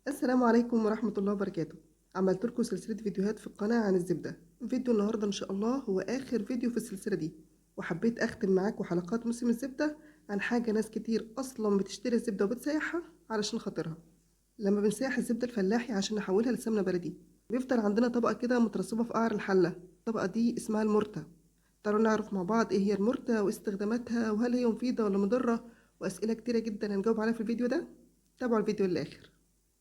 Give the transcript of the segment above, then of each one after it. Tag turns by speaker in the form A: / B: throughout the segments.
A: السلام عليكم ورحمة الله وبركاته. عملت لكم سلسلة فيديوهات في القناة عن الزبدة. فيديو النهاردة إن شاء الله هو آخر فيديو في السلسلة دي، وحبيت أختم معاكم حلقات موسم الزبدة عن حاجة ناس كتير أصلا بتشتري الزبدة وبتسيحها علشان خاطرها. لما بنسيح الزبدة الفلاحي عشان نحولها لسمنة بلدي بيفضل عندنا طبقة كده مترسبة في قعر الحلة. الطبقة دي اسمها المرتة. تعالوا نعرف مع بعض إيه هي المرتة واستخداماتها وهل هي مفيدة ولا مضرة، وأسئلة كتيرة جدا هنجاوب عليها في الفيديو ده. تابعوا الفيديو للآخر.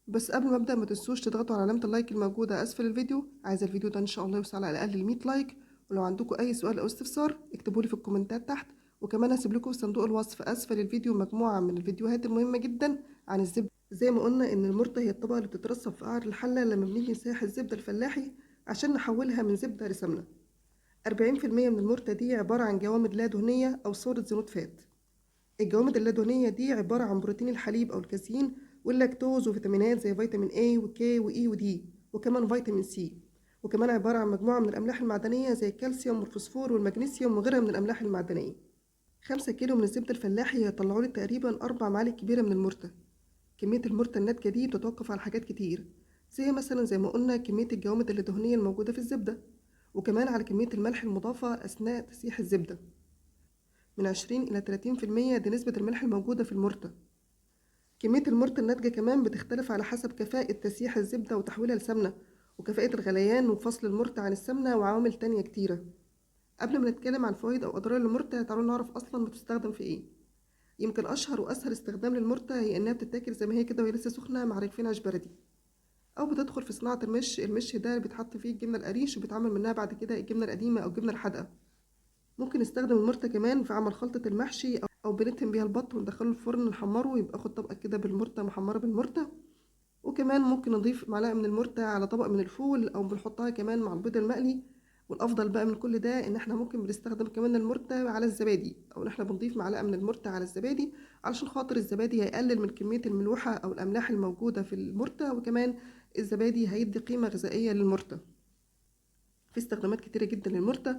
A: بس قبل ما ابدا ما تنسوش تضغطوا على علامه اللايك الموجوده اسفل الفيديو. عايزه الفيديو ده ان شاء الله يوصل على الاقل ل 100 لايك. ولو عندكم اي سؤال او استفسار اكتبوا لي في الكومنتات تحت. وكمان هسيب لكم في صندوق الوصف اسفل الفيديو مجموعه من الفيديوهات المهمه جدا عن الزبده. زي ما قلنا ان المرطه هي الطبقه اللي بتترسب في قعر الحله لما بنيجي نسيح الزبده الفلاحي عشان نحولها من زبده لسمنه. 40% من المرطه دي عباره عن جوامد لا دهنيه او صوره زيوت فات. الجوامد اللادهنية دي عبارة عن بروتين الحليب أو الكازيين واللاكتوز وفيتامينات زي فيتامين A و K و E و D، وكمان فيتامين C. وكمان عبارة عن مجموعة من الأملاح المعدنية زي الكالسيوم والفوسفور والمغنيسيوم وغيرها من الأملاح المعدنية. 5 كيلو من الزبدة الفلاحي هيطلعوا لي تقريبا 4 معالق كبيرة من المرتة. كمية المرتة الناتجة دي بتتوقف على حاجات كتير، زي مثلا زي ما قلنا كمية الجوامد اللادهنية الموجودة في الزبدة، وكمان على كمية الملح المضافة أثناء تسييح الزبدة. من 20 إلى 30% دي نسبة الملح الموجودة في المرتة. كمية المرت الناتجة كمان بتختلف على حسب كفاءة تسييح الزبدة وتحويلها لسمنة، وكفاءة الغليان وفصل المرت عن السمنة وعوامل تانية كتيرة. قبل ما نتكلم عن فوائد أو أضرار المرتة تعالوا نعرف أصلا بتستخدم في إيه. يمكن أشهر وأسهل استخدام للمرتة هي إنها بتتاكل زي ما هي كده وهي لسه سخنة مع رغيفين عيش بلدي، أو بتدخل في صناعة المش ده اللي بيتحط فيه الجبنة القريش وبيتعمل منها بعد كده الجبنة القديمة أو الجبنة الحادقة. ممكن نستخدم المرتة كمان في عمل خلطة المحشي أو بندهن بيها البط وندخله الفرن نحمره ويبقى خد طبقة كده بالمرتة محمرة بالمرتة. وكمان ممكن نضيف معلقة من المرتة على طبق من الفول أو بنحطها كمان مع البيض المقلي. والأفضل بقى من كل ده إن احنا ممكن بنستخدم كمان المرتة على الزبادي، أو إن احنا بنضيف معلقة من المرتة على الزبادي علشان خاطر الزبادي هيقلل من كمية الملوحة أو الأملاح الموجودة في المرتة، وكمان الزبادي هيدي قيمة غذائية للمرتة. في استخدامات كتيرة جدا للمرتة،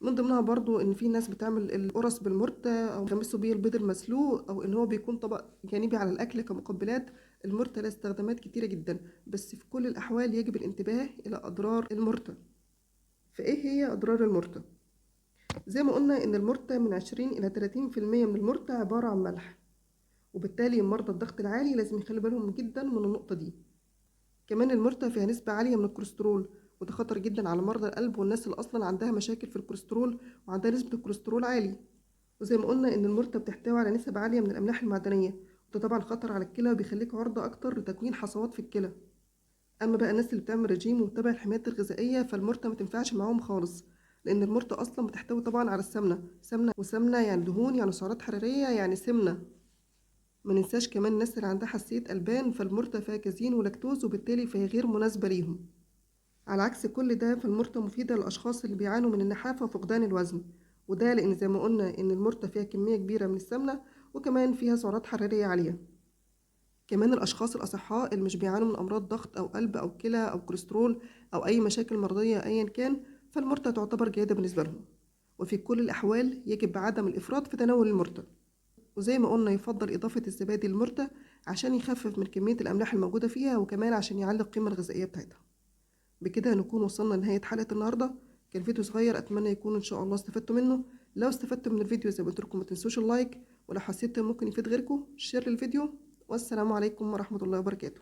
A: من ضمنها برضو ان في ناس بتعمل القرص بالمرتة او يغمسوا بيه البيض المسلوق او ان هو بيكون طبق جانبي على الاكل كمقبلات. المرتة لها استخدامات كتيرة جدا، بس في كل الاحوال يجب الانتباه الى اضرار المرتة. فايه هي اضرار المرتة؟ زي ما قلنا ان المرتة من 20 الى 30% من المرتة عبارة عن ملح، وبالتالي مرضى الضغط العالي لازم يخلي بالهم جدا من النقطة دي. كمان المرتة فيها نسبة عالية من الكوليسترول، وده خطر جدا على مرضى القلب والناس اللي أصلا عندها مشاكل في الكوليسترول وعندها نسبة الكوليسترول عالي. وزي ما قلنا إن المرتة بتحتوي على نسب عالية من الأملاح المعدنية، وده طبعا خطر على الكلى وبيخليك عرضة أكتر لتكوين حصوات في الكلى. أما بقى الناس اللي بتعمل رجيم ومتابع الحميات الغذائية فالمرتة متنفعش معاهم خالص، لأن المرتة أصلا بتحتوي طبعا على السمنة وسمنة يعني دهون يعني سعرات حرارية يعني سمنة. ما ننساش كمان الناس اللي عندها حساسية ألبان فالمرتة فيها كازين ولاكتوز وبالتالي فهي غير مناسبة ليهم. على عكس كل ده فالمرتة مفيدة للأشخاص اللي بيعانوا من النحافة وفقدان الوزن، وده لأن زي ما قلنا إن المرتة فيها كمية كبيرة من السمنة وكمان فيها سعرات حرارية عالية. كمان الأشخاص الأصحاء اللي مش بيعانوا من أمراض ضغط أو قلب أو كلى أو كوليسترول أو أي مشاكل مرضية أيا كان فالمرتة تعتبر جيدة بالنسبة لهم. وفي كل الأحوال يجب عدم الإفراط في تناول المرتة، وزي ما قلنا يفضل إضافة الزبادي للمرتة عشان يخفف من كمية الأملاح الموجودة فيها وكمان عشان يعلي القيمة الغذائية بتاعتها. بكده نكون وصلنا لنهاية حلقة النهاردة. كان فيديو صغير أتمنى يكون إن شاء الله استفدتوا منه. لو استفدتوا من الفيديو زي ما قلت لكم ما تنسوش اللايك، ولو حسيتوا ممكن يفيد غيركم شير للفيديو. والسلام عليكم ورحمة الله وبركاته.